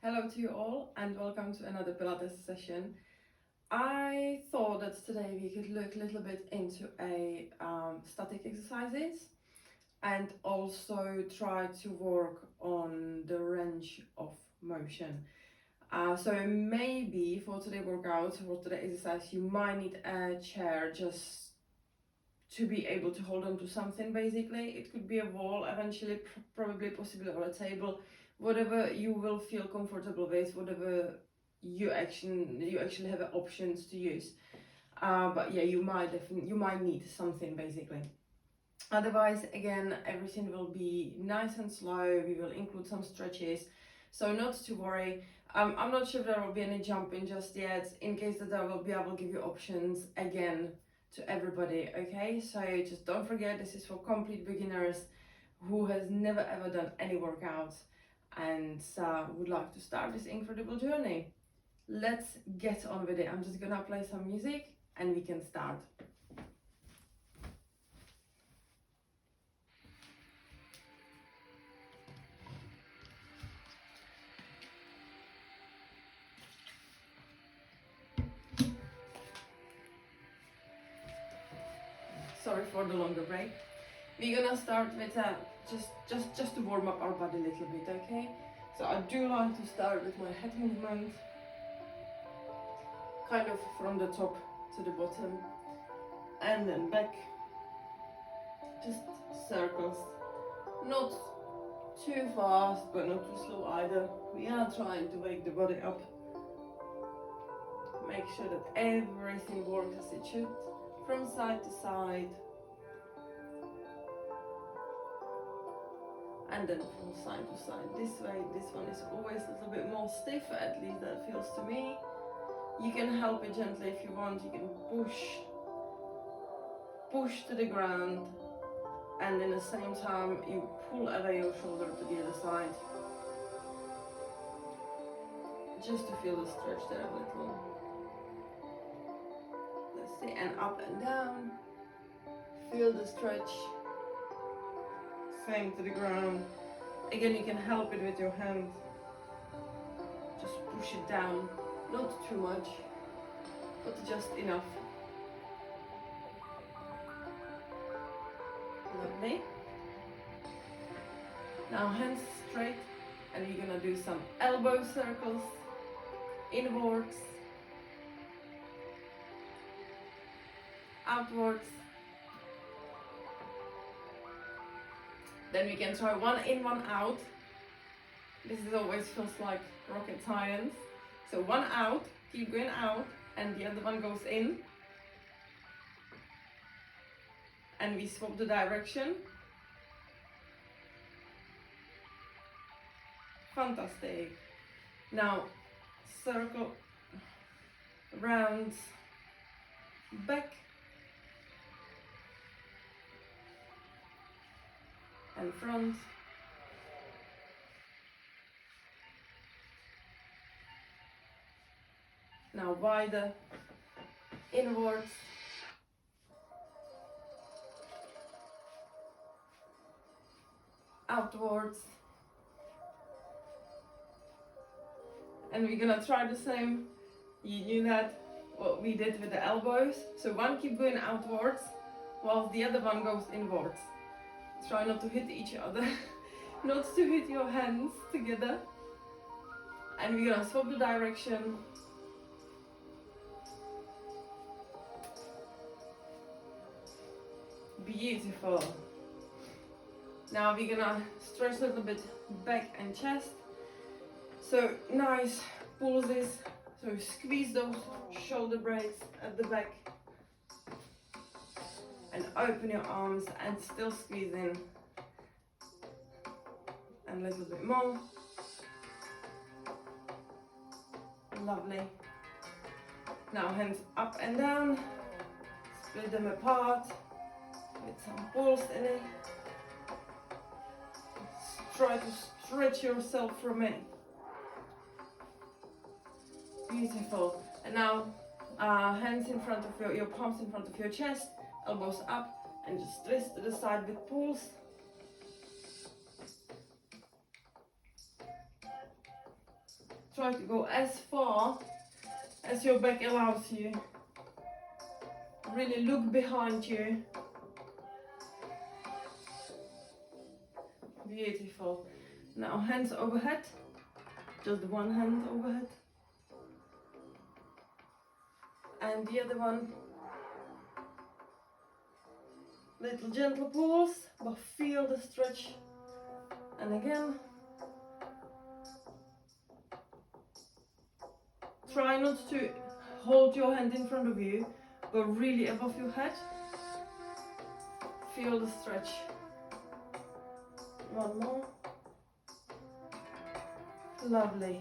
Hello to you all and welcome to another Pilates session. I thought that today we could look a little bit into static exercises and also try to work on the range of motion. So maybe for today's workout, for today's exercise, you might need a chair just to be able to hold on to something. Basically, it could be a wall eventually, probably possibly, or a table, whatever you will feel comfortable with, whatever you actually have options to use. But yeah, you might need something basically. Otherwise, again, everything will be nice and slow. We will include some stretches, so not to worry. I'm not sure if there will be any jumping just yet. In case that there will be, I will give you options again to everybody, okay? So just don't forget, this is for complete beginners who has never ever done any workouts and would like to start this incredible journey. Let's get on with it. I'm just gonna play some music and we can start. Sorry for the longer break. We're gonna start with just to warm up our body a little bit, okay? So I do like to start with my head movement, kind of from the top to the bottom, and then back. Just circles, not too fast, but not too slow either. We are trying to wake the body up. Make sure that everything works as it should, from side to side. And then from side to side this way. This one is always a little bit more stiff, at least that feels to me. You can help it gently if you want. You can push to the ground, and in the same time you pull away your shoulder to the other side, just to feel the stretch there a little. Let's see, and up and down, feel the stretch. Same to the ground. Again, you can help it with your hand. Just push it down, not too much, but just enough. Lovely. Now hands straight, and we're gonna do some elbow circles, inwards, outwards. Then we can try one in, one out. This is always feels like rocket science. So one out, keep going out, and the other one goes in. And we swap the direction. Fantastic. Now circle, round, back, and front. Now wider, inwards, outwards, and we're gonna try the same. You knew that what we did with the elbows. So one keep going outwards while the other one goes inwards. Try not to hit each other, not to hit your hands together. And we're gonna swap the direction. Beautiful. Now we're gonna stretch a little bit back and chest. So nice pulses. So squeeze those shoulder blades at the back. And open your arms and still squeeze in. And a little bit more. Lovely. Now hands up and down. Split them apart with some pulse in it. Try to stretch yourself from it. Beautiful. And now hands in front of your palms in front of your chest, elbows up, and just twist to the side with pulse. try to go as far as your back allows you. Really look behind you. Beautiful. Now hands overhead. Just one hand overhead. And the other one. Little gentle pulls, but feel the stretch. And again. Try not to hold your hand in front of you, but really above your head. Feel the stretch. One more. Lovely.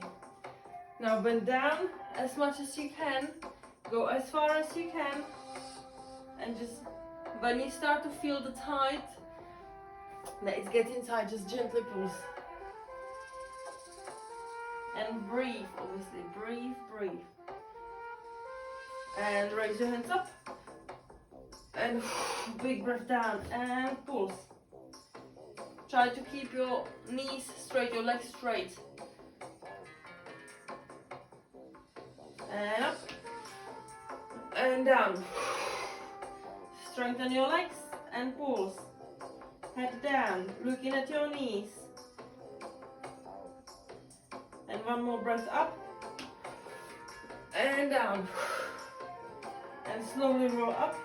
Now bend down as much as you can. Go as far as you can. And just when you start to feel the tight, let it get inside, just gently pulse. And breathe, obviously. Breathe, breathe. And raise your hands up. And big breath down and pulse. Try to keep your knees straight, your legs straight. And up. And down. Strengthen your legs and pulse. Head down, looking at your knees. And one more breath up. And down. And slowly roll up.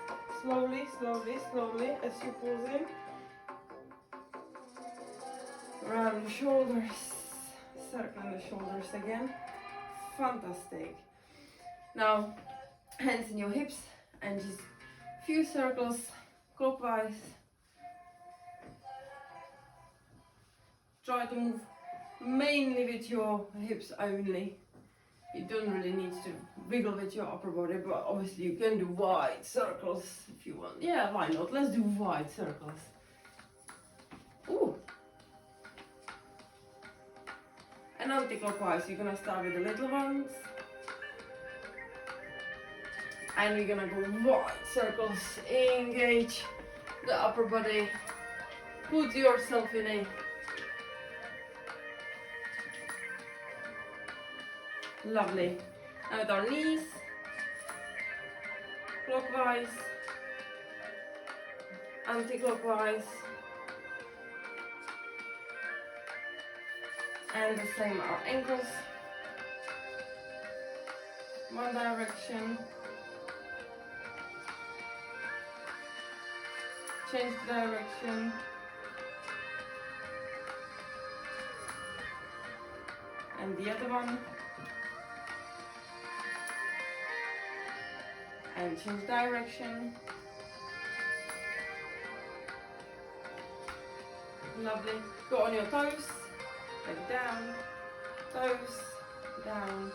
Slowly, slowly, slowly as you pulse in. Round the shoulders. Circling the shoulders again. Fantastic. Now, hands in your hips and just few circles clockwise. Try to move mainly with your hips only. You don't really need to wiggle with your upper body, but obviously you can do wide circles if you want. Yeah, why not? Let's do wide circles. Ooh. And anti-clockwise, you're gonna start with the little ones. And you're gonna go wide circles. Engage the upper body. Put yourself in a lovely. Now with our knees, clockwise, anti-clockwise, and the same our ankles. One direction. Change the direction. And the other one. And change direction. Lovely. Go on your toes. Like down. Toes. Down.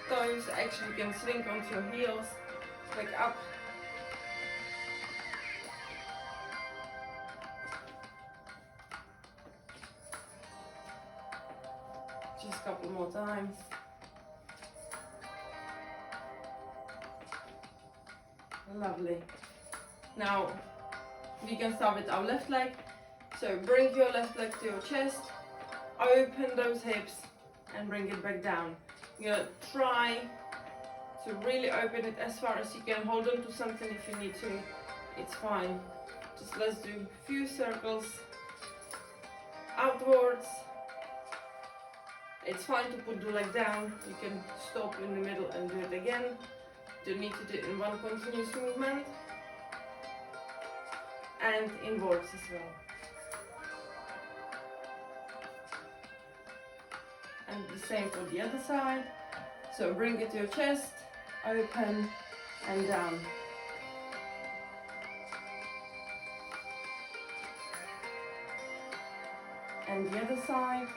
Toes. Actually, you can swing onto your heels. Back up. Just a couple more times. Lovely. Now we can start with our left leg. So bring your left leg to your chest, open those hips and bring it back down. You're gonna try to really open it as far as you can. Hold on to something if you need to, it's fine. Just let's do a few circles outwards. It's fine to put the leg down. You can stop in the middle and do it again. You need to do it in one continuous movement. And inwards as well. And the same for the other side. So bring it to your chest, open and down. And the other side.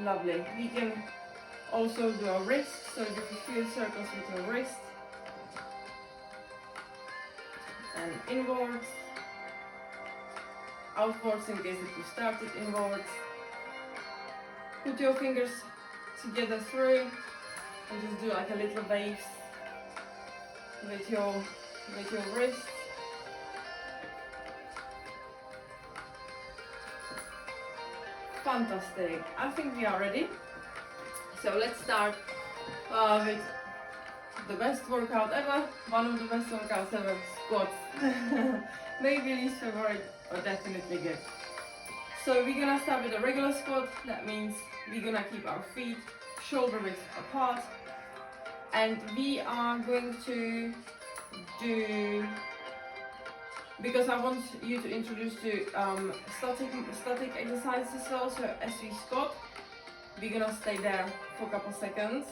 Lovely. We can also do our wrist, so do a few circles with your wrist. And inwards, outwards in case if you started inwards. Put your fingers together through and just do like a little waves with your wrist. Fantastic. I think we are ready. So let's start with the best workout ever. One of the best workouts ever, squats. Maybe least favorite, but definitely good. So we're gonna start with a regular squat. That means we're gonna keep our feet shoulder width apart. And we are going to do, because I want you to introduce to static exercises as well. So as we squat, we're gonna stay there for a couple seconds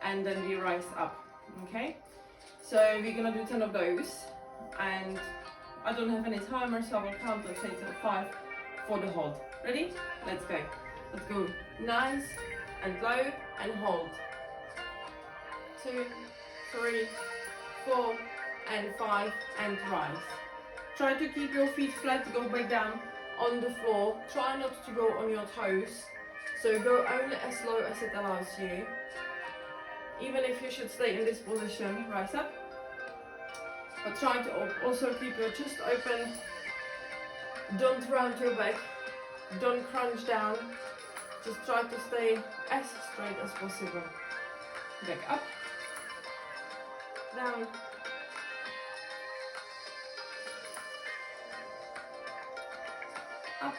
and then we rise up. Okay, so we're gonna do 10 of those, and I don't have any timer, so I will count, let's say, till 5 for the hold. Ready? Let's go. Let's go. Nice and low and hold. 2, 3, 4 and 5 and rise. Try to keep your feet flat, go back down on the floor. Try not to go on your toes. So go only as low as it allows you. Even if you should stay in this position, rise up. But try to also keep your chest open. Don't round your back. Don't crunch down. Just try to stay as straight as possible. Back up. Down. Up.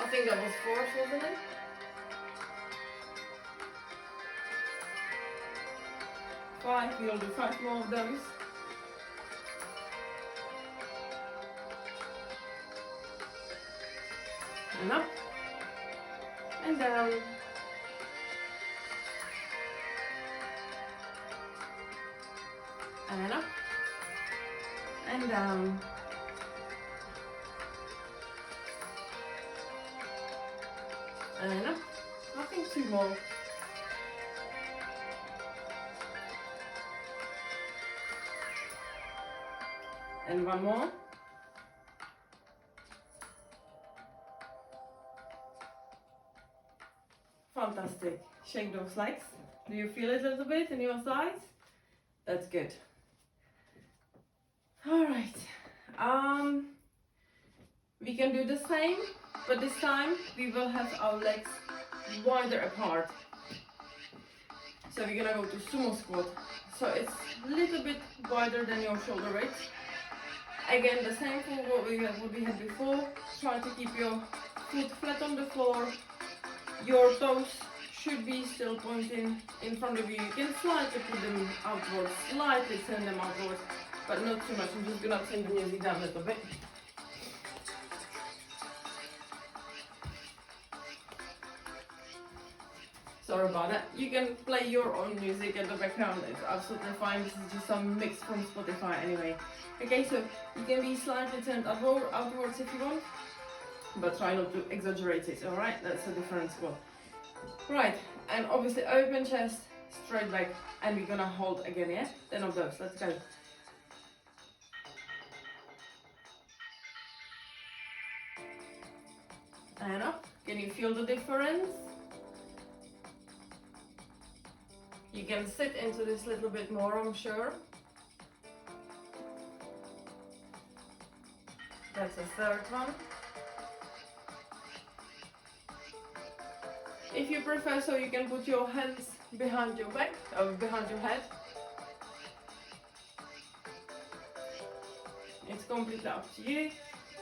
I think that was 4, wasn't it? We'll do 5 more of those. And up. And down. And up. And down. And up. I think 2 more. And 1 more. Fantastic. Shake those legs. Do you feel it a little bit in your sides? That's good. All right. We can do the same, but this time we will have our legs wider apart. So we're gonna go to sumo squat. So it's a little bit wider than your shoulder width. Again, the same for what we had before. Try to keep your foot flat on the floor. Your toes should be still pointing in front of you. You can slightly put them outwards, slightly turn them outwards, but not too much. I'm just gonna take the music down a little bit. Sorry about that. You can play your own music in the background. It's absolutely fine. This is just some mix from Spotify anyway. Okay, so you can be slightly turned outwards if you want, but try not to exaggerate it, alright? That's a different squat. Right, and obviously open chest, straight back, and we're gonna hold again, yeah? 10 of those, let's go. And up. Can you feel the difference? You can sit into this a little bit more, I'm sure. That's the 3rd one. If you prefer, so you can put your hands behind your back, or behind your head. It's completely up to you.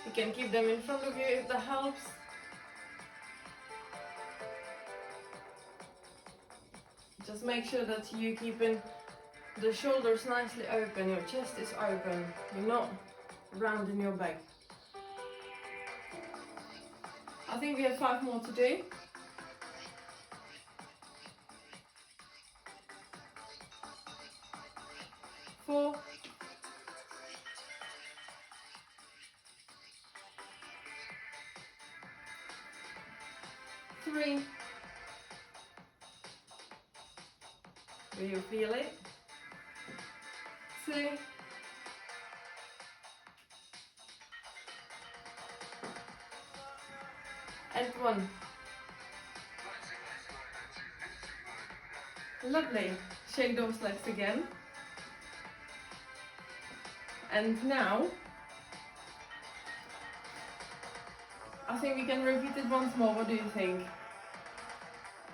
You can keep them in front of you if that helps. Just make sure that you're keeping the shoulders nicely open, your chest is open, you're not rounding your back. I think we have 5 more to do. Four. 3. Do you feel it? 2. And 1. Lovely. Shake those legs again. And now I think we can repeat it once more. What do you think?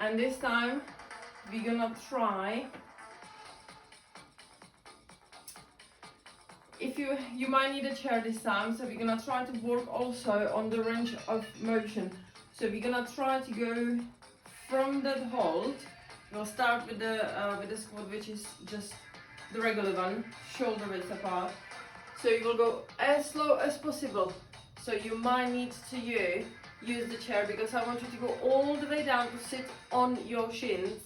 And this time we're gonna try, if you might need a chair this time, so we're gonna try to work also on the range of motion. So we're gonna try to go from that hold. We'll start with the squat, which is just the regular one, shoulder width apart. So you will go as slow as possible. So you might need to use the chair, because I want you to go all the way down to sit on your shins,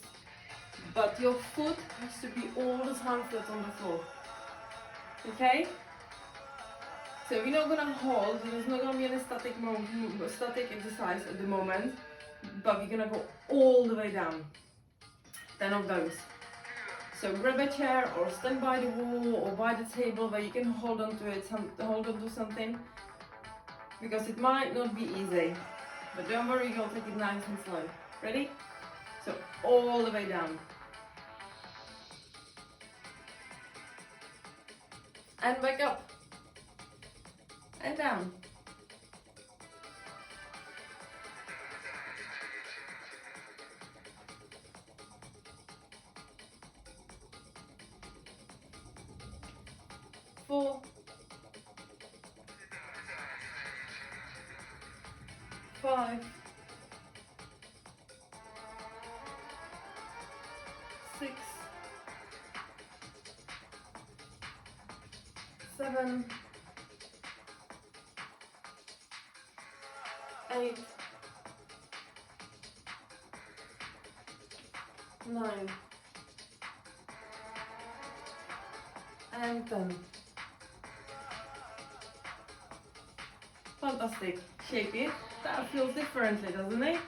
but your foot has to be all the time flat on the floor. Okay? So we're not gonna hold, there's not gonna be any static exercise at the moment, but we're gonna go all the way down. 10 of those. So grab a chair or stand by the wall or by the table where you can hold on to it, hold on to something, because it might not be easy. But don't worry, you'll take it nice and slow. Ready? So all the way down. And back up. And down. Four. 5. 6. 7. 8. 9. And 10. Fantastic. Shake it. That feels differently, doesn't it?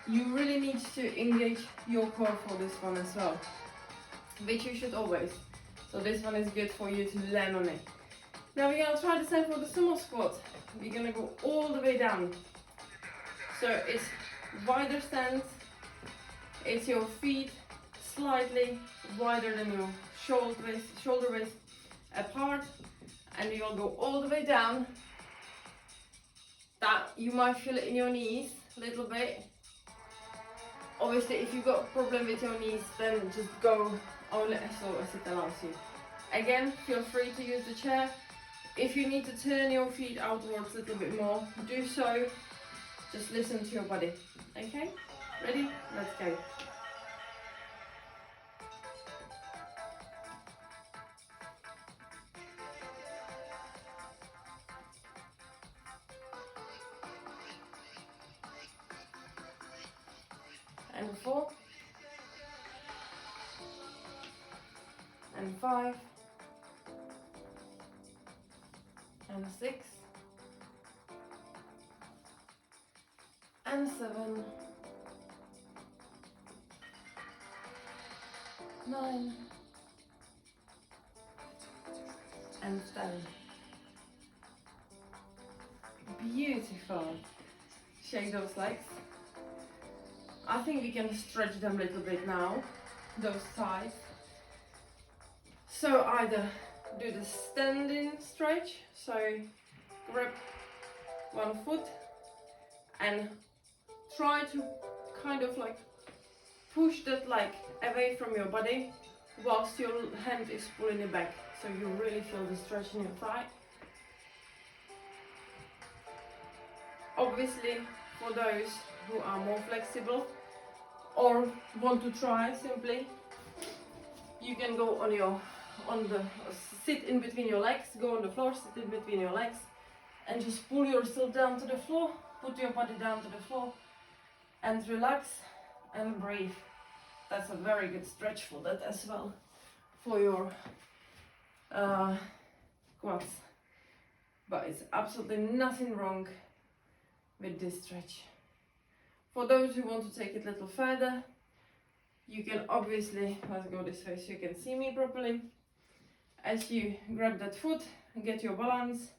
You really need to engage your core for this one as well, which you should always. So this one is good for you to land on it. Now we're gonna try the same for the sumo squat. We're gonna go all the way down. So it's wider stance. It's your feet slightly wider than your shoulder width apart, and you'll go all the way down. That you might feel it in your knees a little bit. Obviously, if you've got a problem with your knees, then just go only as slow as it allows you. Again, feel free to use the chair. If you need to turn your feet outwards a little bit more, do so. Just listen to your body. Okay? Ready? Let's go. And 4. And 5. And 6. And 7. 9. And 10. Beautiful. Shake those legs. I think we can stretch them a little bit now, those thighs. So either do the standing stretch, so grab one foot and try to kind of like push that leg away from your body whilst your hand is pulling it back, so you really feel the stretch in your thigh. Obviously, for those who are more flexible or want to try simply, you can go sit in between your legs, go on the floor, sit in between your legs, and just pull yourself down to the floor, put your body down to the floor, and relax and breathe. That's a very good stretch for that as well, for your quads. But it's absolutely nothing wrong with this stretch. For those who want to take it a little further, you can obviously, let's go this way so you can see me properly. As you grab that foot and get your balance,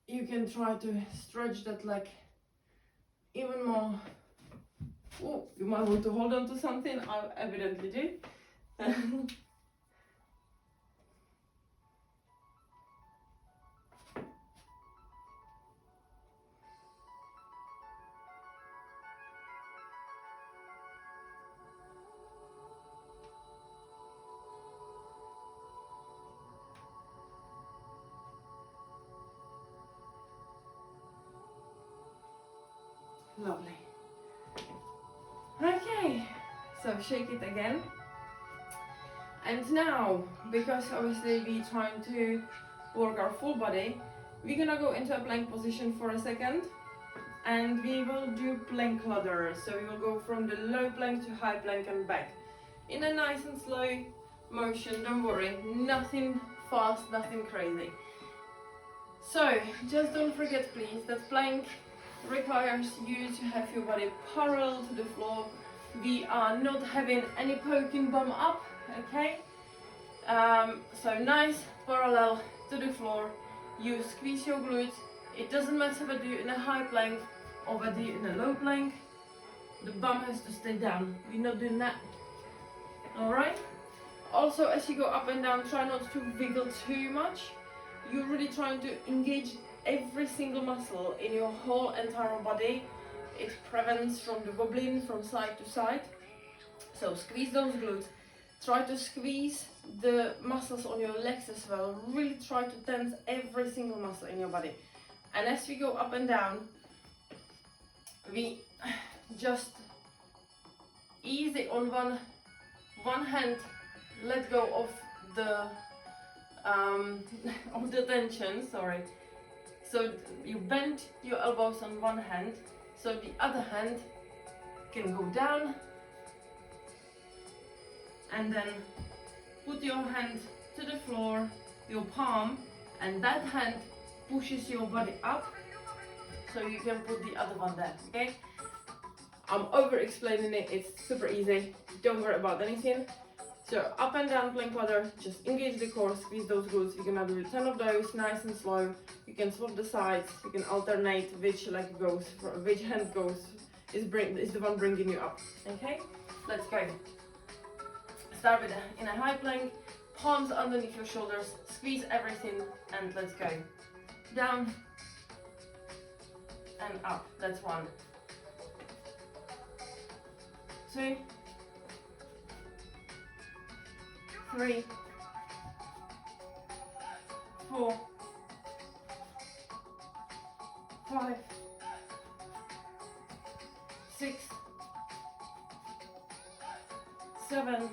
you can try to stretch that leg even more. Oh, you might want to hold on to something, I evidently do. Lovely. Okay, so shake it again. And now, because obviously we're trying to work our full body, we're gonna go into a plank position for a second. And we will do plank ladder. So we will go from the low plank to high plank and back. In a nice and slow motion, don't worry, nothing fast, nothing crazy. So, just don't forget please that plank requires you to have your body parallel to the floor. We are not having any poking bum up, okay? So nice parallel to the floor. You squeeze your glutes. It doesn't matter whether you're in a high plank or whether you're in a low plank. The bum has to stay down. We're not doing that. Alright? Also, as you go up and down, try not to wiggle too much. You're really trying to engage every single muscle in your whole entire body. It prevents from the wobbling from side to side. So squeeze those glutes. Try to squeeze the muscles on your legs as well. Really try to tense every single muscle in your body. And as we go up and down, we just easy on one hand, let go of the tension, sorry. So you bend your elbows on one hand, so the other hand can go down, and then put your hand to the floor, your palm, and that hand pushes your body up, so you can put the other one there, okay? I'm over explaining it, it's super easy, don't worry about anything. So up and down plank ladder, just engage the core, squeeze those glutes. You're gonna do 10 of those, nice and slow. You can swap the sides, you can alternate which leg goes, which hand goes, is the one bringing you up, okay? Let's go. Start with in a high plank, palms underneath your shoulders, squeeze everything, and let's go. Down and up, that's 1. 2, 3, 4, 5, 6, 7,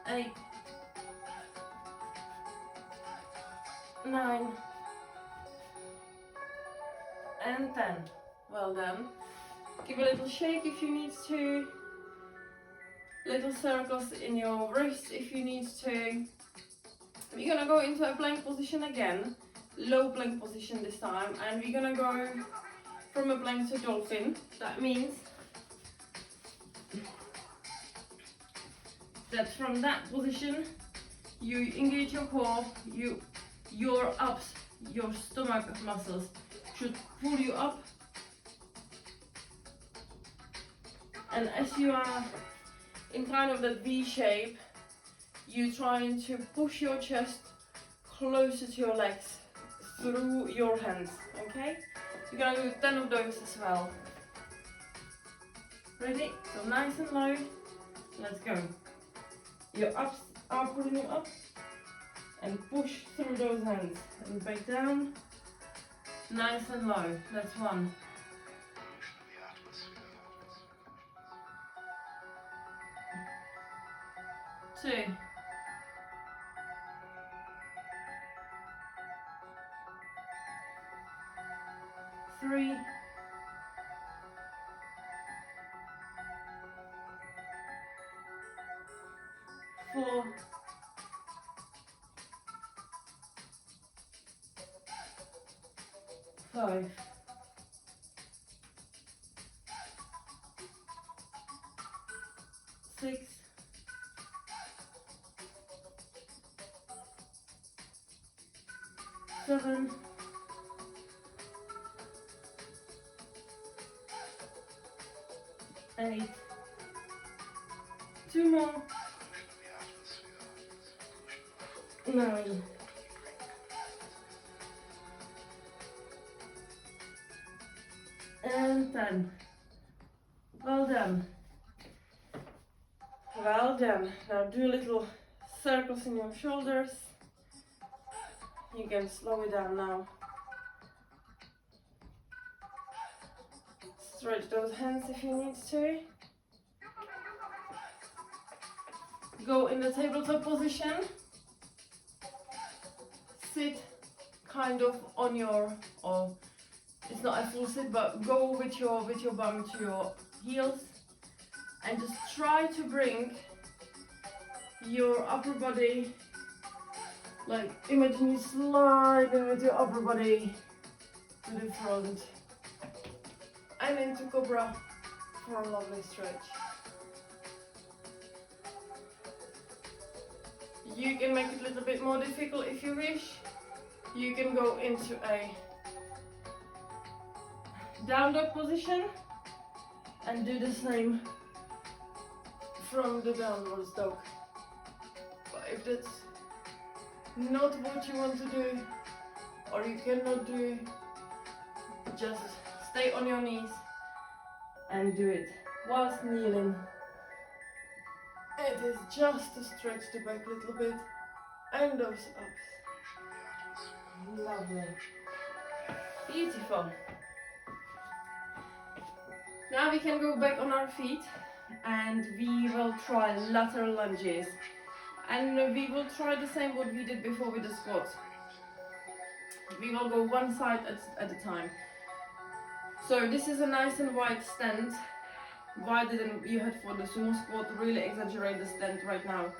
8, 9, and 10. Well done. Give a little shake if you need to. Little circles in your wrists if you need to. We're gonna go into a plank position again, low plank position this time, and we're gonna go from a plank to dolphin. That means that from that position you engage your core, your abs, your stomach muscles should pull you up, and as you are in kind of that V shape, you're trying to push your chest closer to your legs through your hands, okay? You're gonna do 10 of those as well. Ready? So nice and low, let's go. Your abs are pulling you up, and push through those hands, and back down, nice and low, that's 1. 2, 3, 4, 5, 6, 7, 8, 2 more, 9, and 10. Well done. Well done. Now do little circles in your shoulders. You can slow it down now. Stretch those hands if you need to. Go in the tabletop position. Sit kind of on your, or it's not a full sit, but go with your bum to your heels, and just try to bring your upper body, like imagine you sliding with your upper body to the front and into Cobra for a lovely stretch. You can make it a little bit more difficult if you wish. You can go into a down dog position and do the same from the downwards dog. But if that's not what you want to do, or you cannot do, just stay on your knees and do it whilst kneeling. It is just to stretch the back a little bit and those ups. Lovely. Beautiful. Now we can go back on our feet and we will try lateral lunges. And we will try the same what we did before with the squats. We will go one side at a time. So this is a nice and wide stand, wider than you had for the sumo squat. Really exaggerate the stand right now.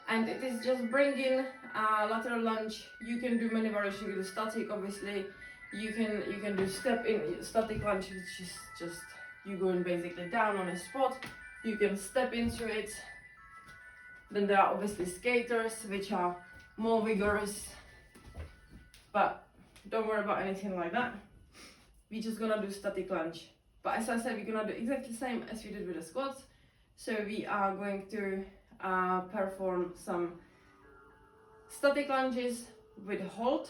And it is just bringing lateral lunge. You can do many variations. You can do static, obviously. You can do step in static lunge, which is just you going basically down on a spot. You can step into it. Then there are obviously skaters, which are more vigorous, but don't worry about anything like that. We're just gonna do static lunge. But as I said, we're gonna do exactly the same as we did with the squats. So we are going to perform some static lunges with a hold,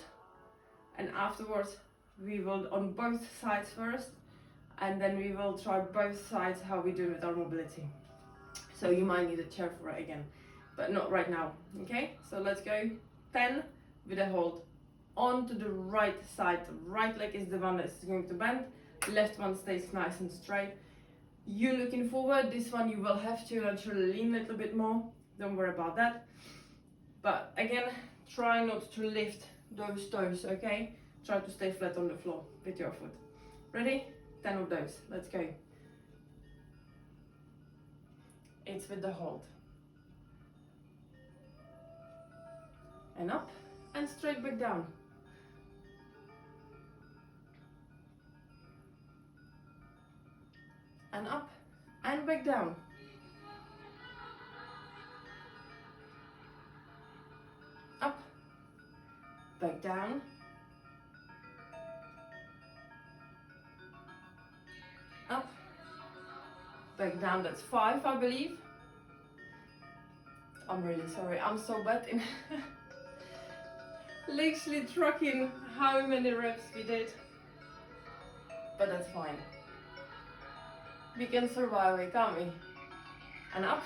and afterwards we will on both sides first, and then we will try both sides how we do with our mobility. So you might need a chair for it again, but not right now. Okay, so let's go 10 with a hold onto the right side. The right leg is the one that's going to bend, left one stays nice and straight. You looking forward, this one you will have to naturally lean a little bit more, don't worry about that. But again, try not to lift those toes, okay? Try to stay flat on the floor with your foot. Ready? 10 of those, let's go. It's with the hold. And up, and straight back down. And up, and back down. Up, back down. Up, back down, that's 5, I believe. I'm really sorry, I'm so bad in literally tracking how many reps we did. But that's fine. We can survive it, can't we? And up.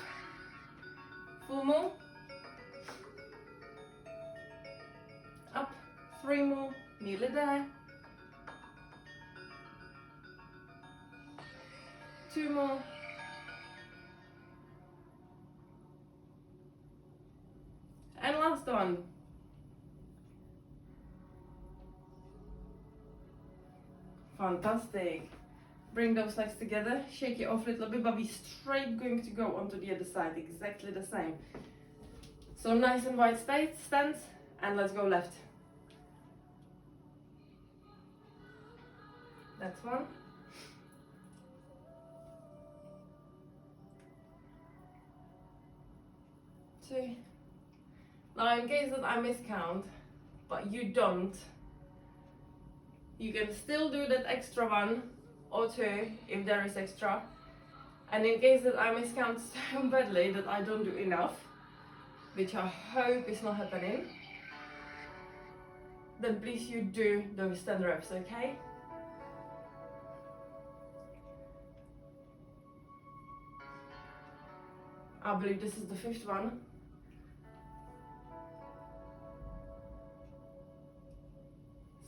Full more. Up. 3 more. Nearly there. 2 more. And last one. Fantastic. Bring those legs together, shake it off a little bit, but be straight going to go onto the other side, exactly the same. So nice and wide stance, and let's go left. That's 1. Two. Now in case that I miscount, but you don't, you can still do that extra 1 or 2 if there is extra. And in case that I miscount so badly that I don't do enough, which I hope is not happening, then please you do those 10 reps, okay? I believe this is the 5th one.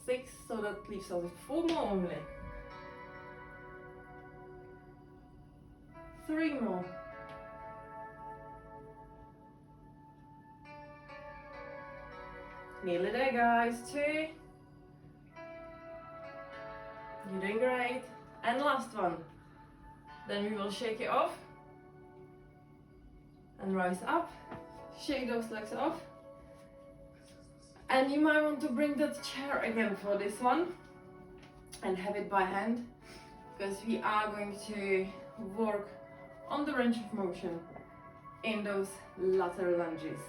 6, so that leaves us with 4 more only. 3 more. Nearly there, guys. 2. You're doing great. And last one. Then we will shake it off. And rise up. Shake those legs off. And you might want to bring that chair again for this one. And have it by hand. Because we are going to work on the range of motion in those lateral lunges.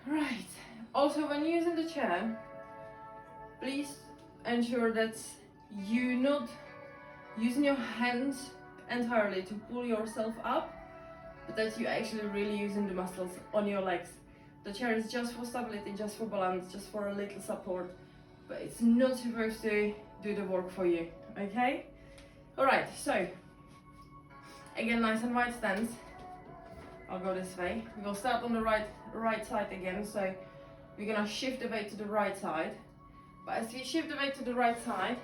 Right. Also, when using the chair, please ensure that you're not using your hands entirely to pull yourself up, but that you're actually really using the muscles on your legs. The chair is just for stability, just for balance, just for a little support, but it's not supposed to do the work for you, okay? Alright, so again, nice and wide stance. I'll go this way. We'll start on the right side again, so we're gonna shift the weight to the right side. But as we shift the weight to the right side,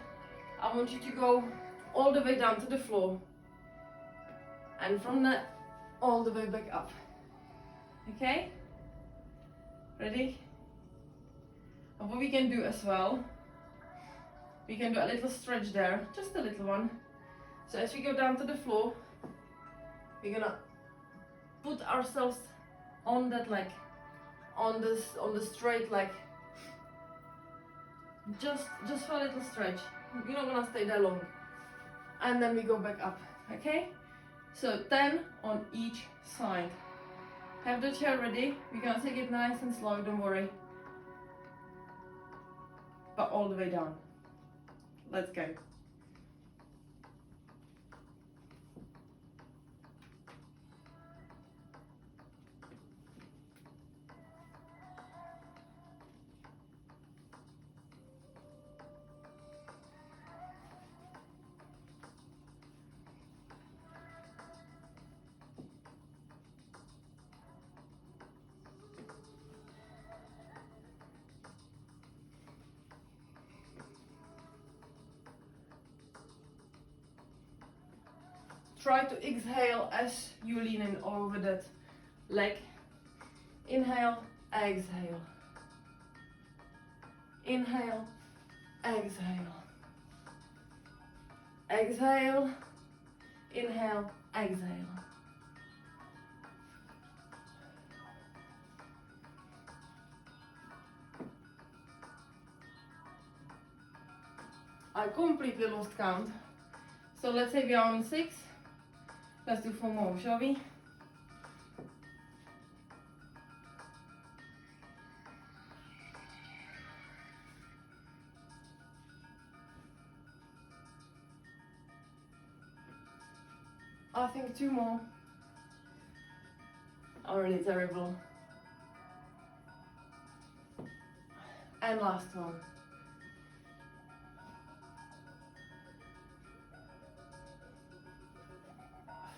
I want you to go all the way down to the floor, and from that, all the way back up. Okay? Ready? And what we can do as well, we can do a little stretch there, just a little one. So as we go down to the floor, we're gonna put ourselves on that leg, on the straight leg, just for a little stretch. You're not gonna stay there long, and then we go back up. Okay, so 10 on each side. Have the chair ready. We're gonna take it nice and slow, don't worry, but all the way down. Let's go. Try to exhale as you lean in over that leg. Inhale, exhale. Inhale, exhale. Exhale, inhale, exhale. I completely lost count. So let's say we are on 6. Let's do 4 more, shall we? I think 2 more are really terrible. And last one.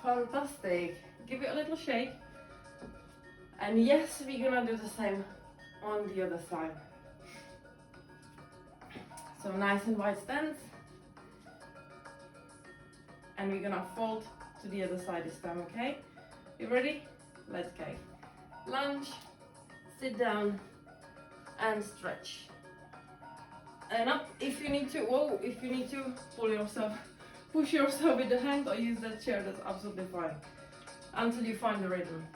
Fantastic. Give it a little shake. And yes, we're gonna do the same on the other side. So nice and wide stance. And we're gonna fold to the other side this time, okay? You ready? Let's go. Lunge, sit down, and stretch. And up if you need to. Whoa, if you need to pull yourself, push yourself with the hand or use that chair, that's absolutely fine. Until you find the rhythm.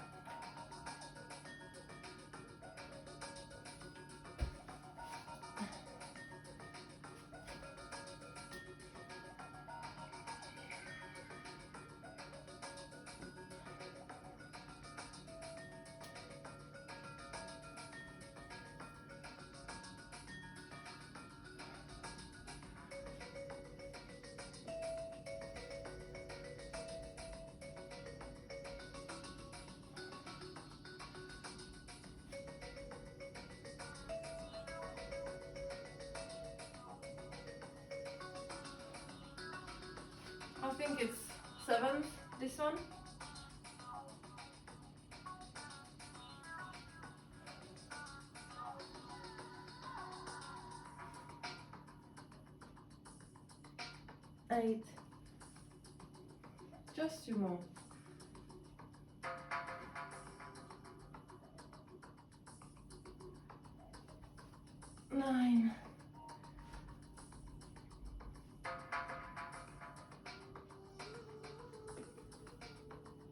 I think it's 7th, this one. Eight. Just 2 more. Nine.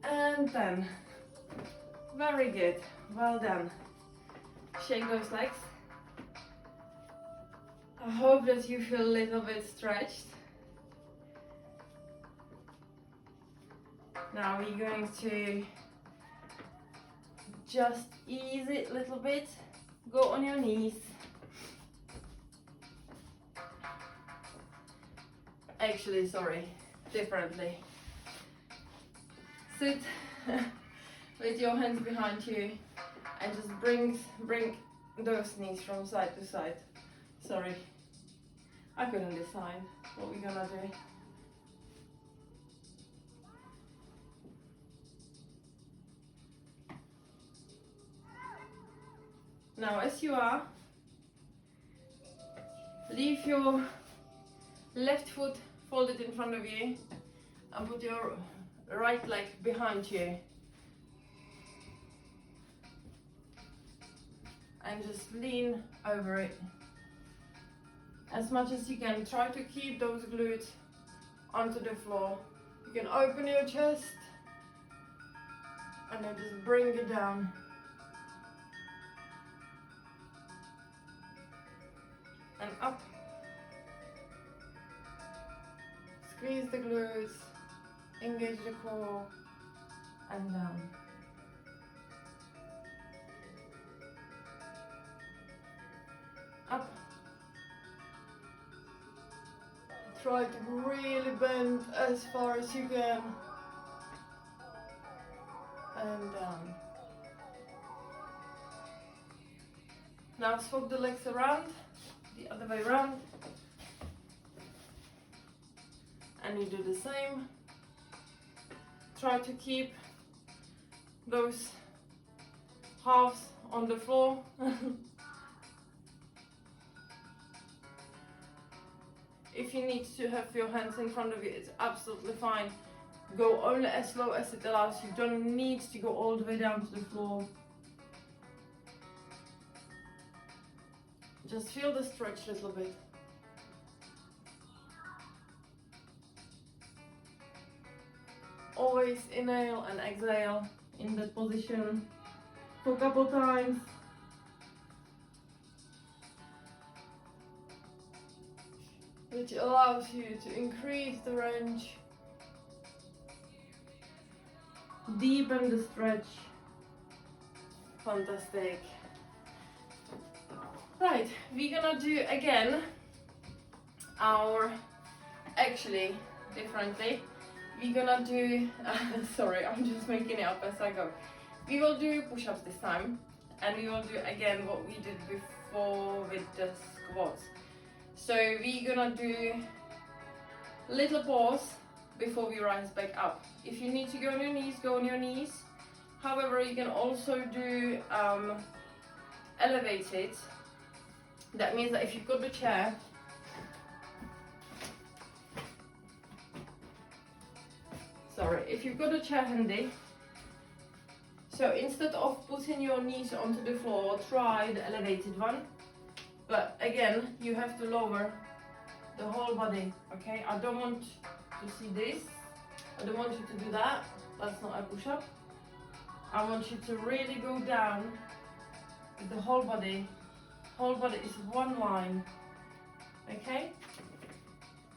And 10. Very good. Well done. Shake those legs. I hope that you feel a little bit stretched. Now we're going to just ease it a little bit. Go on your knees. Actually, sorry, differently. Sit with your hands behind you and just bring those knees from side to side. Sorry, I couldn't decide what we're gonna do. Now, as you are, leave your left foot folded in front of you and put your right leg behind you. And just lean over it as much as you can. Try to keep those glutes onto the floor. You can open your chest and then just bring it down. And up. Squeeze the glutes, engage the core, and down. Up. Try to really bend as far as you can. And down. Now swap the legs around, the other way around. And you do the same. Try to keep those halves on the floor. If you need to have your hands in front of you, it's absolutely fine. Go only as slow as it allows. You don't need to go all the way down to the floor. Just feel the stretch a little bit. Always inhale and exhale in that position for a couple times. Which allows you to increase the range, deepen the stretch. Fantastic. Right, we're gonna do again actually differently. We're gonna do, sorry, I'm just making it up as I go. We will do push-ups this time, and we will do again what we did before with the squats. So we're gonna do little pause before we rise back up. If you need to go on your knees, go on your knees. However, you can also do elevated. That means that if you've got the chair, if you've got a chair handy, so instead of putting your knees onto the floor, try the elevated one. But again, you have to lower the whole body, okay? I don't want to see this. I don't want you to do that. That's not a push-up. I want you to really go down with the whole body. Whole body is one line, okay?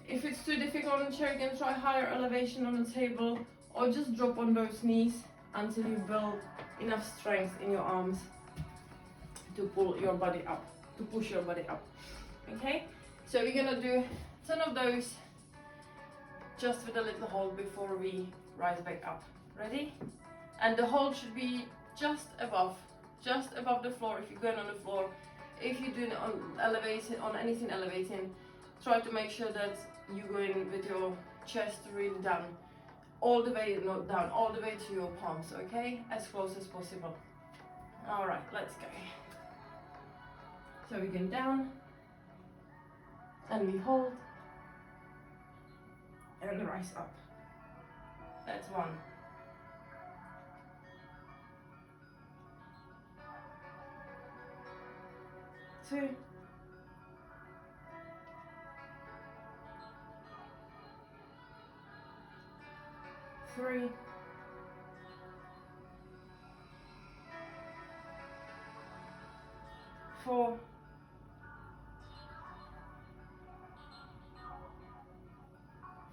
If it's too difficult on the chair, you can try higher elevation on the table, or just drop on those knees until you build enough strength in your arms to pull your body up, to push your body up, okay? So we're gonna do 10 of those just with a little hold before we rise back up. Ready? And the hold should be just above the floor if you're going on the floor. If you're doing it on anything elevating, try to make sure that you go in with your chest really down, all the way, not down, all the way to your palms, okay? As close as possible. All right, let's go. So we go down, and we hold, and rise up. That's 1. 2. 3. 4.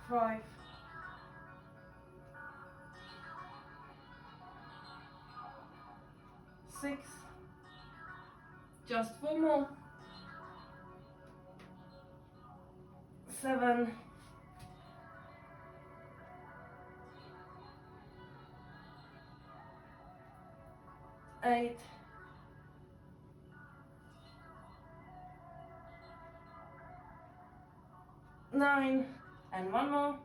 5. 6. Just 4 more. 7. 8. 9. And 1 more.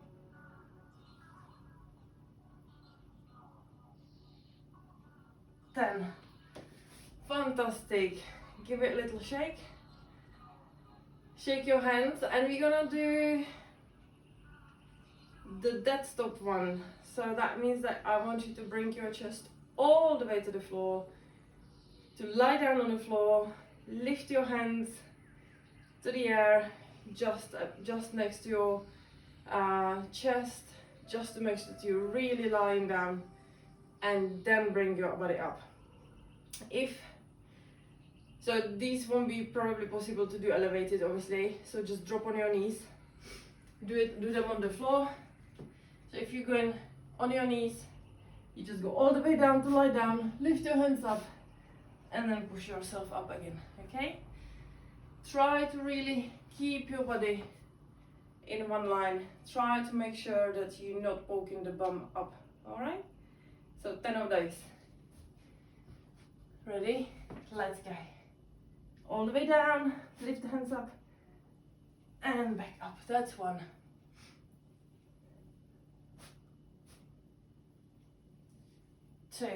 10. Fantastic. Give it a little shake. Shake your hands, and we're gonna do the dead stop one. So that means that I want you to bring your chest all the way to the floor, to lie down on the floor, lift your hands to the air, just next to your chest, just to make sure that you're really lying down, and then bring your body up. So these won't be probably possible to do elevated, obviously, so just drop on your knees. Do them on the floor. So if you're going on your knees, you just go all the way down to lie down, lift your hands up, and then push yourself up again, okay? Try to really keep your body in one line. Try to make sure that you're not poking the bum up, all right? So 10 of those. Ready? Let's go. All the way down, lift the hands up, and back up. That's 1. 2.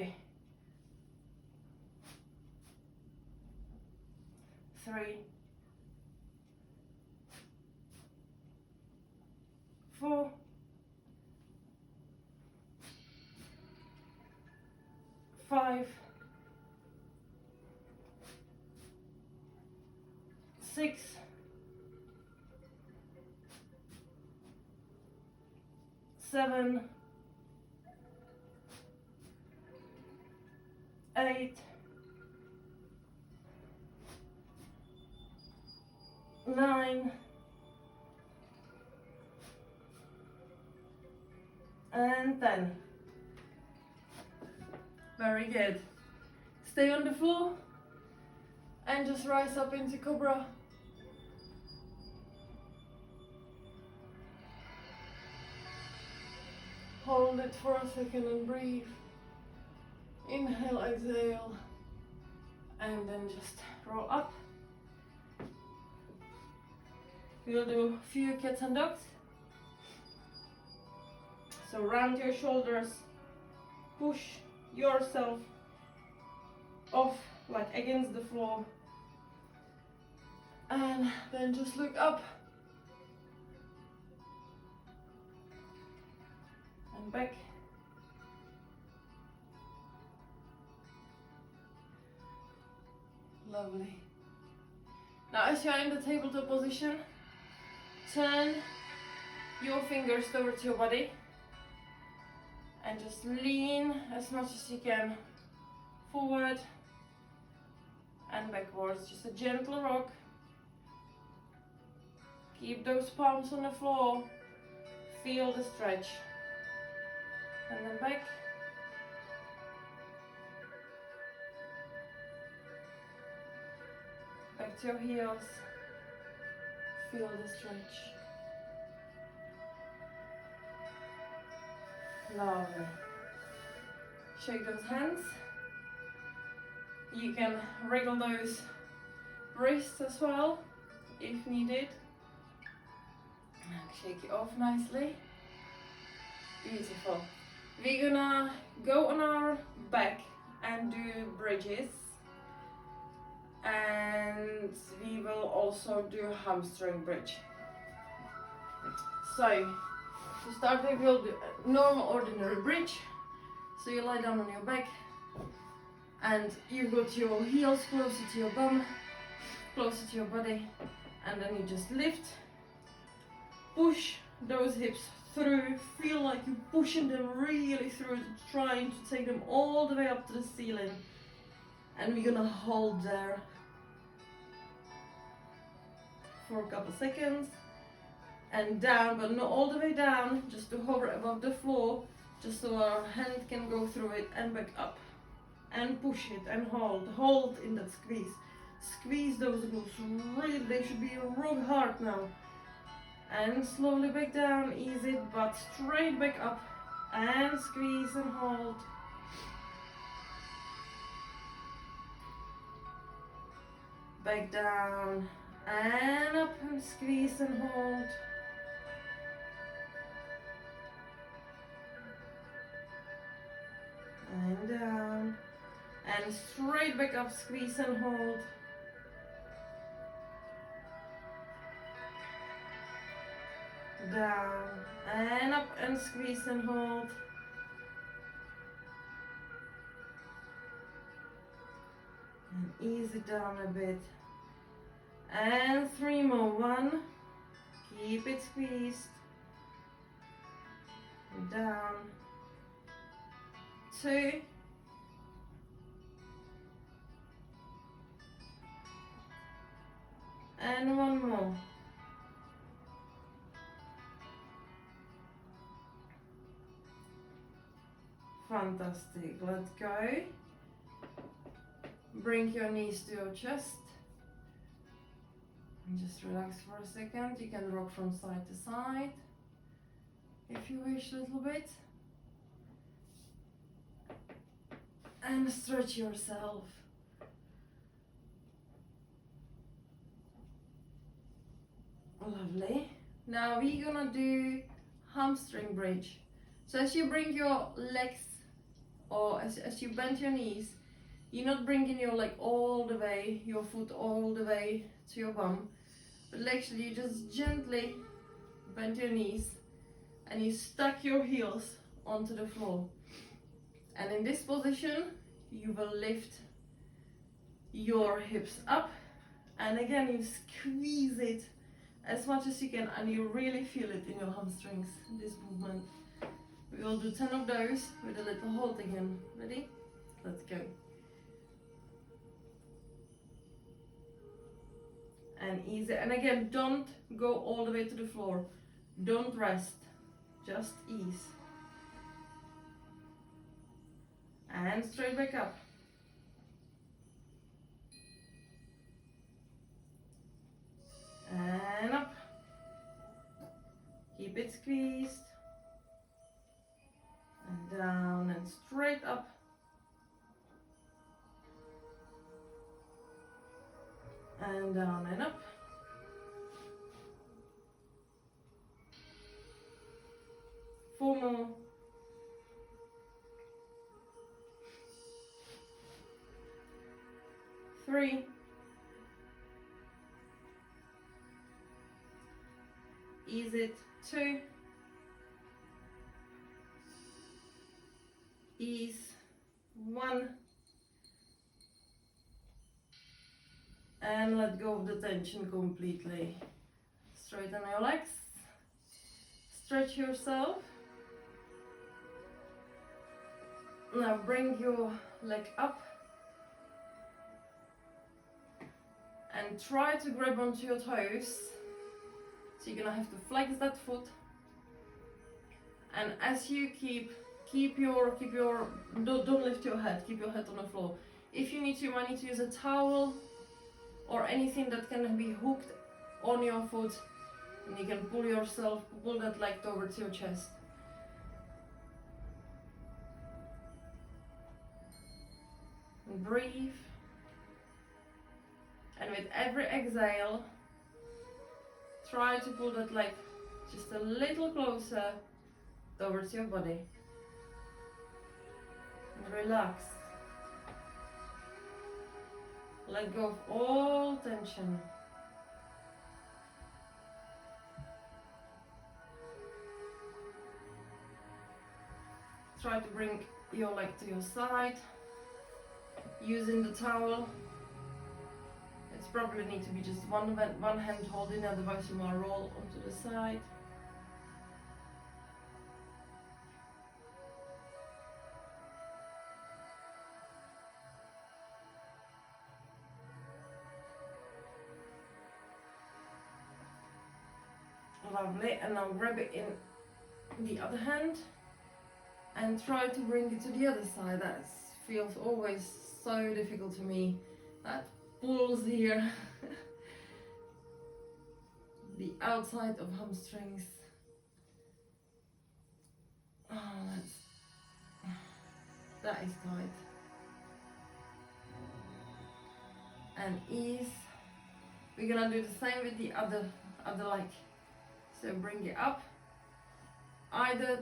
3. 4. 5. 6. 7. 8. 9. And 10. Very good. Stay on the floor and just rise up into Cobra. Hold it for a second and breathe. Inhale, exhale, and then just roll up. We'll do a few cats and dogs. So round your shoulders, push yourself off like against the floor, and then just look up and back. Lovely. Now as you are in the tabletop position, turn your fingers towards your body and just lean as much as you can forward and backwards. Just a gentle rock. Keep those palms on the floor. Feel the stretch. And then back. Back to your heels. Feel the stretch. Lovely. Shake those hands. You can wriggle those wrists as well if needed. And shake it off nicely. Beautiful. We're gonna go on our back and do bridges. And we will also do a hamstring bridge. So To start with, we'll do a normal ordinary bridge. So you lie down on your back and you got your heels closer to your bum, closer to your body, and then you just lift, push those hips through, feel like you're pushing them really through, trying to take them all the way up to the ceiling. And we're gonna hold there for a couple seconds, and down, but not all the way down, just to hover above the floor, just so our hand can go through it, and back up, and push it, and hold in that squeeze. Squeeze those glutes, really, they should be rock hard now. And slowly back down, easy, but straight back up, and squeeze and hold. Back down, and up, and squeeze and hold. And down, and straight back up, squeeze and hold. Down, and up, and squeeze and hold. And ease it down a bit. And 3 more. 1, keep it squeezed. And down. 2. And 1 more. Fantastic. Let's go. Bring your knees to your chest. And just relax for a second. You can rock from side to side if you wish a little bit. And stretch yourself. Lovely. Now we're gonna do hamstring bridge. So as you bring your legs, or as you bend your knees, you're not bringing your leg all the way, your foot all the way to your bum, but actually you just gently bend your knees and you stack your heels onto the floor. And in this position, you will lift your hips up, and again you squeeze it as much as you can, and you really feel it in your hamstrings, this movement. We will do 10 of those with a little hold again. Ready? Let's go. And easy. And again, don't go all the way to the floor. Don't rest. Just ease. And straight back up. And up. Keep it squeezed. And down and straight up. And down and up. Four more. Three. Ease it. 2. Ease. 1. And let go of the tension completely. Straighten your legs. Stretch yourself. Now bring your leg up. And try to grab onto your toes. So you're gonna have to flex that foot. And as you keep your, don't lift your head, keep your head on the floor. If you need to, you might need to use a towel or anything that can be hooked on your foot, and you can pull that leg towards your chest. And breathe. And with every exhale, try to pull that leg just a little closer towards your body. And relax. Let go of all tension. try to bring your leg to your side using the towel. It's probably need to be just one hand holding, otherwise you might roll onto the side. Lovely, and now grab it in the other hand and try to bring it to the other side. That feels always so difficult to me. That pulls here. The outside of hamstrings. Oh, that is tight. And ease. We're gonna do the same with the other leg. So bring it up. Either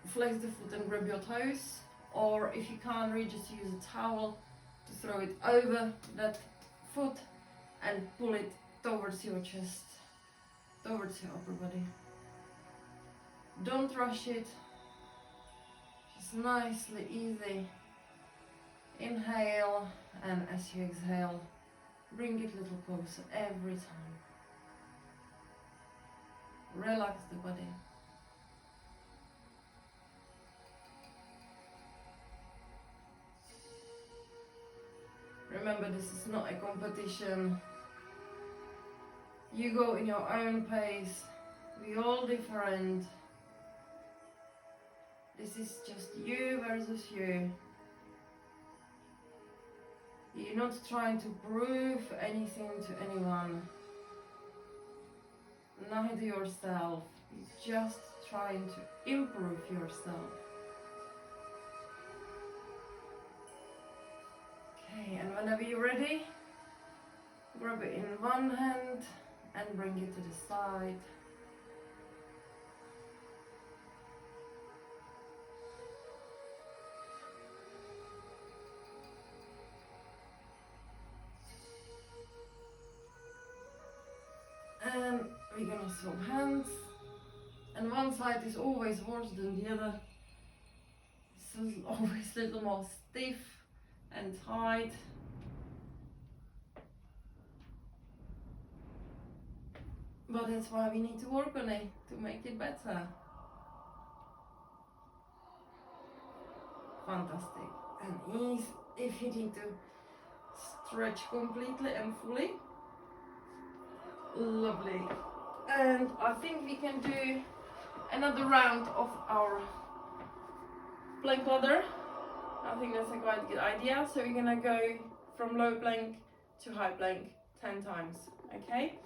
flex the foot and grab your toes, or if you can't reach, just use a towel to throw it over that foot and pull it towards your chest, towards your upper body. Don't rush it, just nicely, easy. Inhale, and as you exhale, bring it a little closer every time. Relax the body. Remember, this is not a competition. You go in your own pace. We're all different. This is just you versus you. You're not trying to prove anything to anyone. Neither yourself. You're just trying to improve yourself. Okay, and whenever you're ready, grab it in one hand and bring it to the side. And we're gonna swap hands. And one side is always worse than the other. So it's always a little more stiff and tight. But that's why we need to work on it, to make it better. Fantastic. And ease if you need to stretch completely and fully. Lovely. And I think we can do another round of our plank ladder. I think that's a quite good idea. So we're gonna go from low plank to high plank 10 times, okay?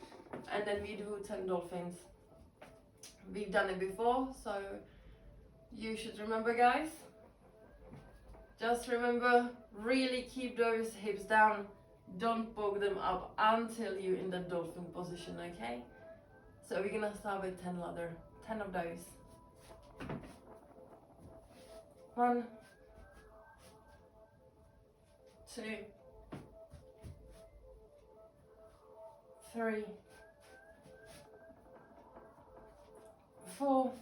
And then we do 10 dolphins. We've done it before, so you should remember, guys. Just remember, really keep those hips down. Don't poke them up until you're in the dolphin position, okay? So we're gonna start with 10 ladder, 10 of those. 1, 2, 3, 4,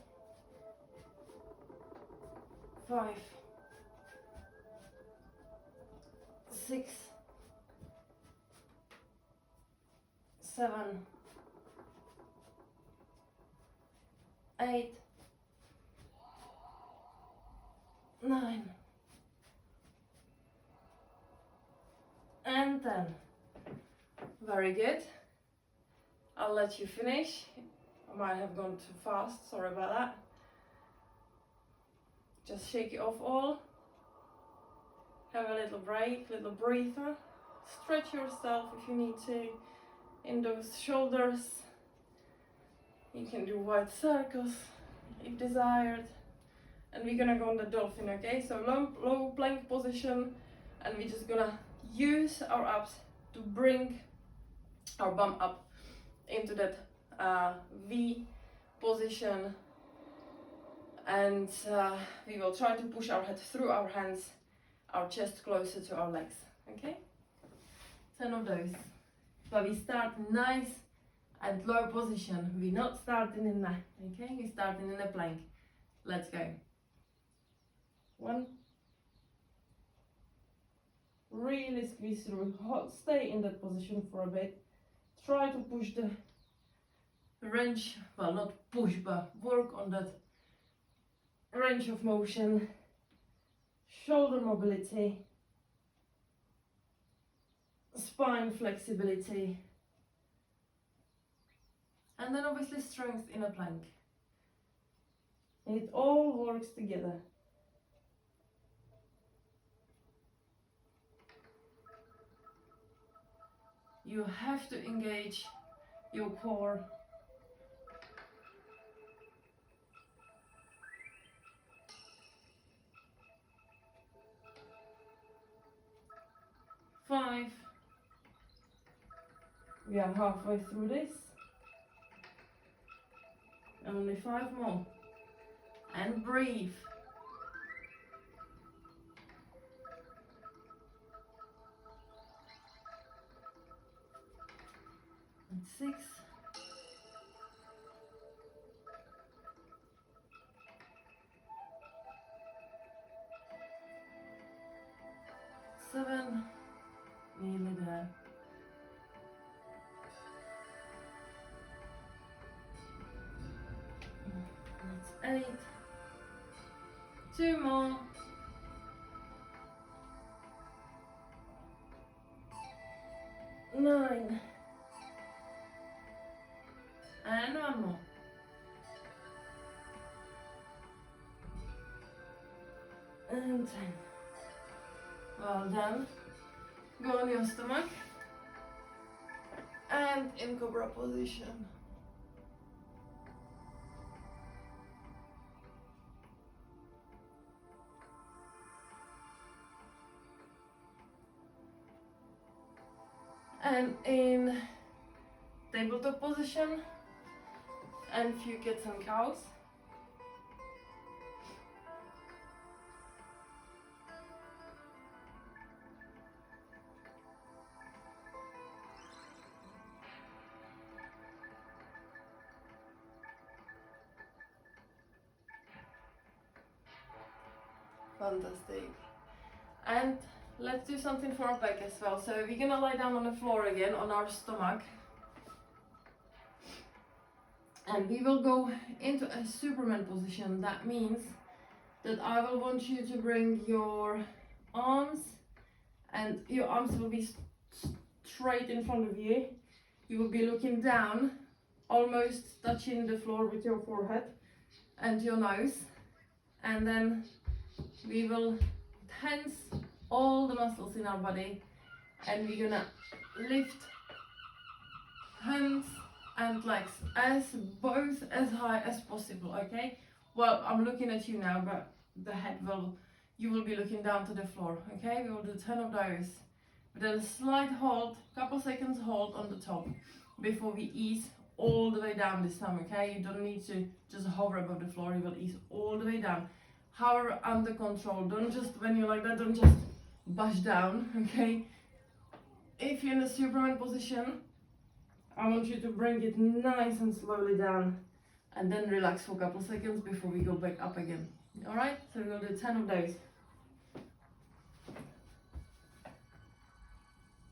5, 6, 7, 8, 9, and 10. Very good. I'll let you finish. I might have gone too fast, sorry about that. Just shake it off all. Have a little break, little breather. Stretch yourself if you need to in those shoulders. You can do wide circles if desired. And we're gonna go on the dolphin, okay? So low plank position, and we're just gonna use our abs to bring our bum up into that V position, and we will try to push our head through our hands, our chest closer to our legs, okay? 10 of those. But we start nice and low position. We're not starting in that, okay? We're starting in a plank. Let's go. 1. Really squeeze through. Stay in that position for a bit. Try to push the range, well, not push, but work on that range of motion, shoulder mobility, spine flexibility, and then obviously strength in a plank. It all works together. You have to engage your core. Five. We are halfway through this. Only 5 more. And breathe. And 6. 7. Nearly there. That's 8. 2 more. 9. And 1 more. And 10. Well done. Go on your stomach. And in cobra position. And in tabletop position. And few cats and cows. Fantastic. And let's do something for our back as well. So we're gonna lie down on the floor again on our stomach. And we will go into a Superman position. That means that I will want you to bring your arms, and your arms will be straight in front of you. You will be looking down, almost touching the floor with your forehead and your nose. And then we will tense all the muscles in our body, and we're gonna lift hands and legs both as high as possible, okay? Well, I'm looking at you now, but you will be looking down to the floor, okay? We will do 10 of those. With a slight hold, couple seconds hold on the top before we ease all the way down this time, okay? You don't need to just hover above the floor, you will ease all the way down. However, under control. Don't just, when you're like that, don't just bash down, okay? If you're in the Superman position, I want you to bring it nice and slowly down, and then relax for a couple seconds before we go back up again. Alright, so we're gonna do 10 of those.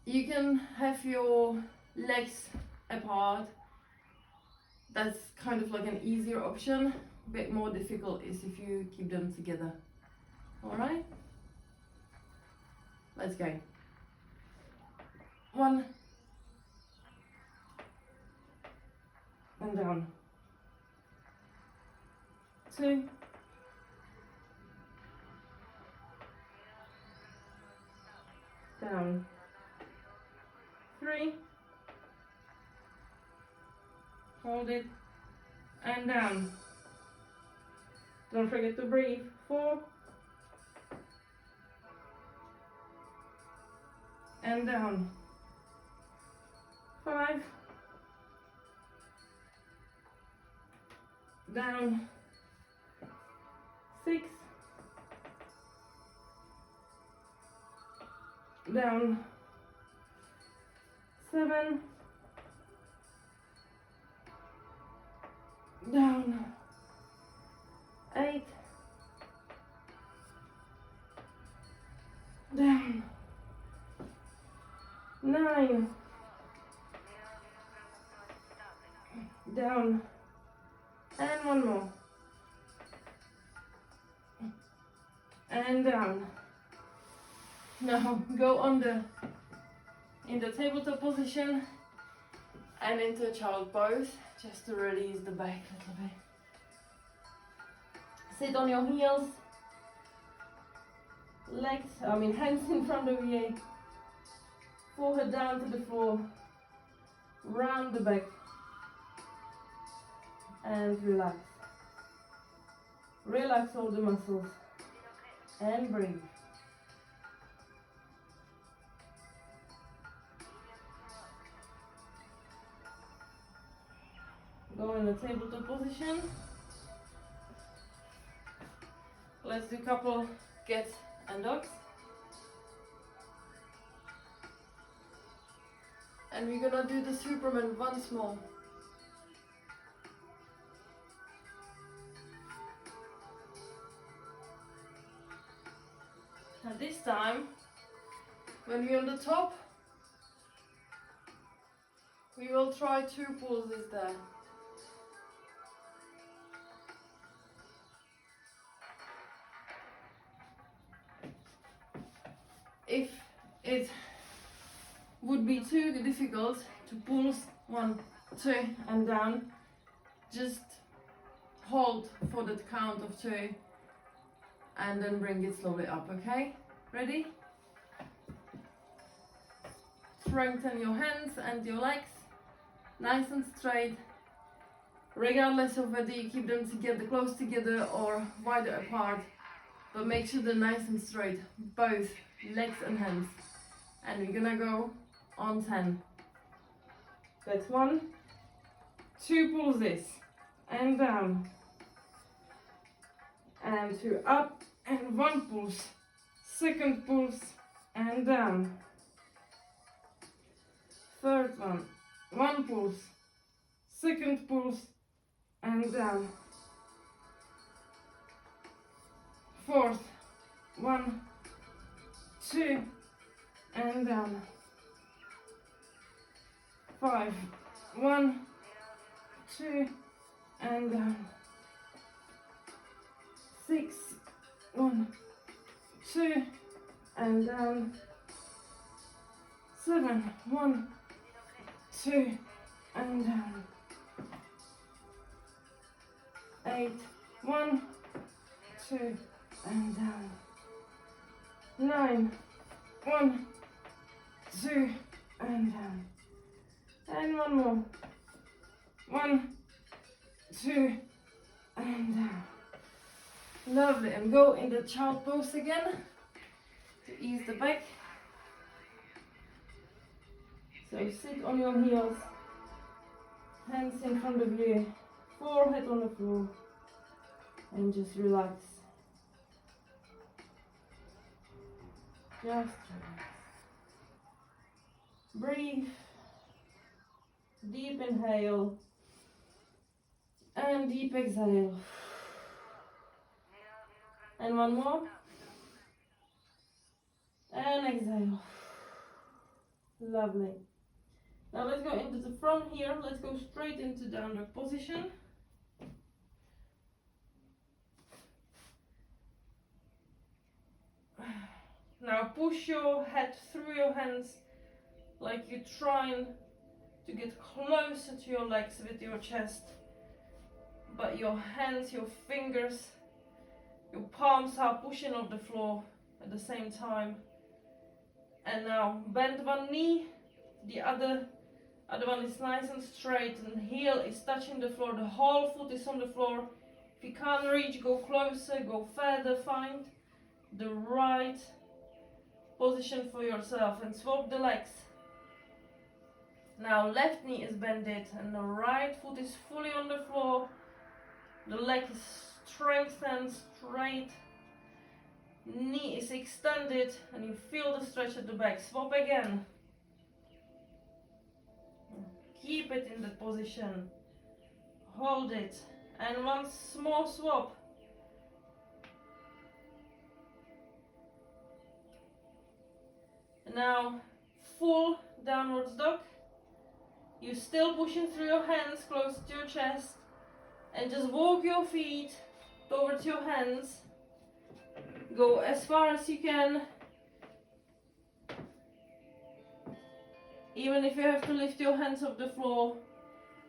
You can have your legs apart. That's kind of like an easier option. A bit more difficult is if you keep them together. Alright? Let's go. 1. And down. 2. Down. 3. Hold it. And down. Don't forget to breathe. 4. And down. 5. Down. 6. Down. 7. Down. 8. 9, down, and one more, and down. Now go in the tabletop position and into child pose, just to release the back a little bit. Sit on your heels, hands in front of you, forehead down to the floor, round the back, and relax. Relax all the muscles, and breathe. Go in the tabletop position. Let's do a couple cats and dogs. And we're gonna do the Superman once more. And this time, when we're on the top, we will try 2 pulses there. If it would be too difficult to pulse 1, 2 and down, just hold for the count of 2 and then bring it slowly up, okay? Ready? Strengthen your hands and your legs, nice and straight, regardless of whether you keep them together, close together or wider apart, but make sure they're nice and straight, both legs and hands. And we're gonna go on 10. That's 1, 2 pulses, and down, and 2 up, and 1 pulse, 2nd pulse, and down, 3rd one, 1 pulse, 2nd pulse, and down, 4th, 1, 2, and down, 5, 1, 2, and down, 6, 1, 2, and down, 7, 1, 2, and down, 8, 1, 2, and down, 9, 1, 2, and down, and 1 more, 1, 2, and down. Lovely. And go in the child pose again to ease the back. So sit on your heels, hands in front of you, forehead on the floor, and just relax. Just relax. Breathe. Deep inhale and deep exhale. And 1 more. And exhale. Lovely. Now let's go into the front here. Let's go straight into down dog position. Now push your head through your hands like you're trying to get closer to your legs with your chest. But your hands, your fingers, your palms are pushing off the floor at the same time. And now bend 1 knee, the other one is nice and straight, and heel is touching the floor, the whole foot is on the floor. If you can't reach, go closer, go further, find the right position for yourself and swap the legs. Now left knee is bended and the right foot is fully on the floor. The leg is strengthened, straight. Knee is extended and you feel the stretch at the back. Swap again. Keep it in that position. Hold it. And 1 small swap. Now full downwards dog. You're still pushing through your hands close to your chest, and just walk your feet towards your hands. Go as far as you can. Even if you have to lift your hands off the floor,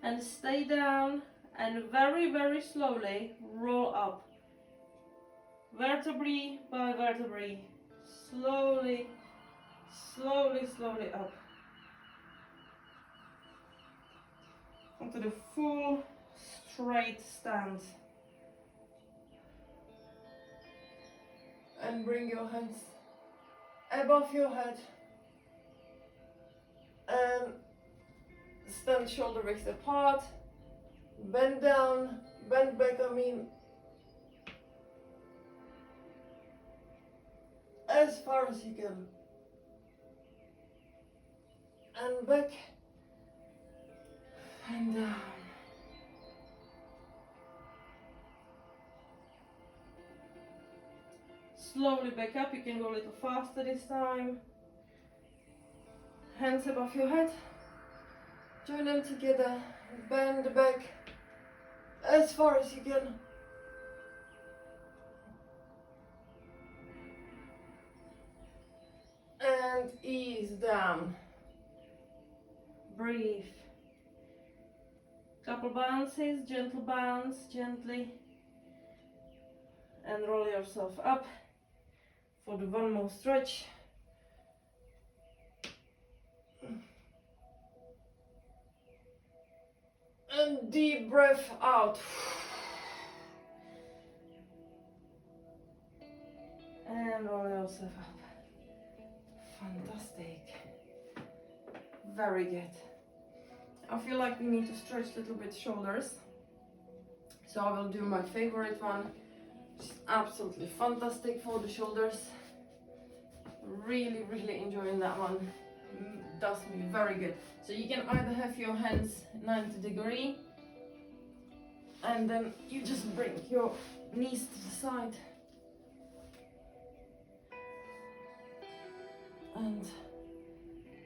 and stay down, and very, very slowly roll up. Vertebrae by vertebrae. Slowly, slowly, slowly up. Onto the full straight stance. And bring your hands above your head. And stand shoulder width apart. Bend down, bend back, as far as you can. And back and down. Slowly back up. You can go a little faster this time. Hands above your head. Join them together. Bend back as far as you can. And ease down. Breathe. Couple bounces, gentle bounce, gently. And roll yourself up for the one more stretch. And deep breath out. And roll yourself up. Fantastic. Very good. I feel like we need to stretch a little bit shoulders. So I will do my favorite one. It's absolutely fantastic for the shoulders. Really, really enjoying that one. Does me very good. So you can either have your hands 90 degree, and then you just bring your knees to the side. And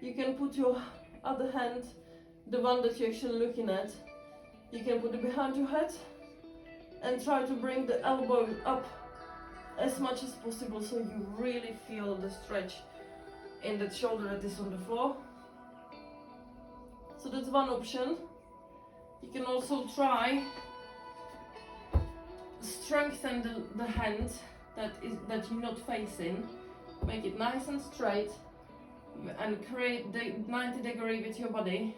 you can put your other hand, the one that you're actually looking at, you can put it behind your head and try to bring the elbow up as much as possible so you really feel the stretch in that shoulder that is on the floor. So that's one option. You can also try strengthen the hand that you're not facing. Make it nice and straight and create the 90 degree with your body,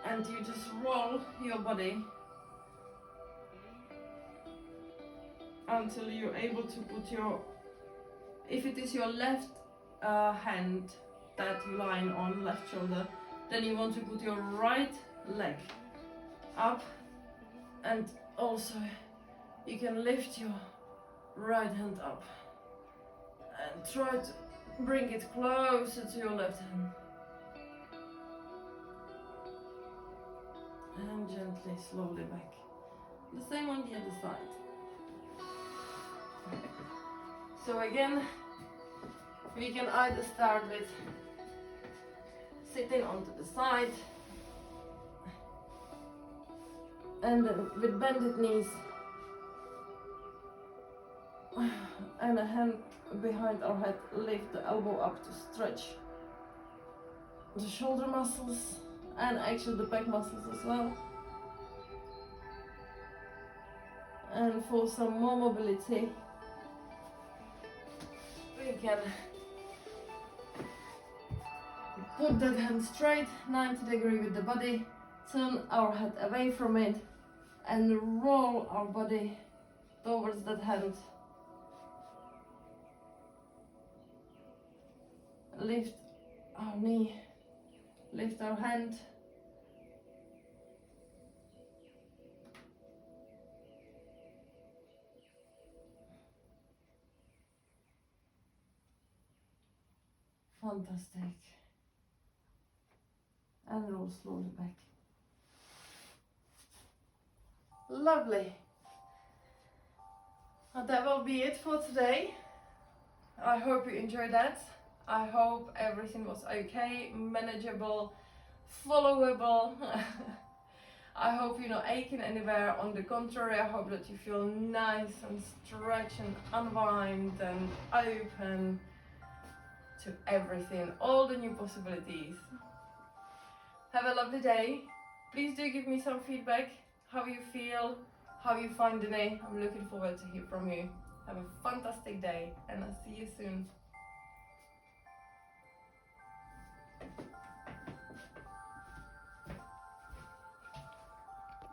and you just roll your body until you're able to put your, if it is your left hand that you line on, left shoulder, then you want to put your right leg up, and also you can lift your right hand up and try to bring it closer to your left hand. And gently, slowly back. The same on the other side. So again, we can either start with sitting onto the side, and then with bended knees and a hand behind our head, lift the elbow up to stretch the shoulder muscles and actually the back muscles as well. And for some more mobility, we can put that hand straight, 90 degree with the body, turn our head away from it and roll our body towards that hand. Lift our knee, lift our hand. Fantastic. And roll slowly back. Lovely. Well, that will be it for today. I hope you enjoyed that. I hope everything was okay, manageable, followable. I hope you're not aching anywhere. On the contrary, I hope that you feel nice and stretched and unwind and open to everything, all the new possibilities. Have a lovely day. Please do give me some feedback, how you feel, how you finding it. I'm looking forward to hear from you. Have a fantastic day and I'll see you soon.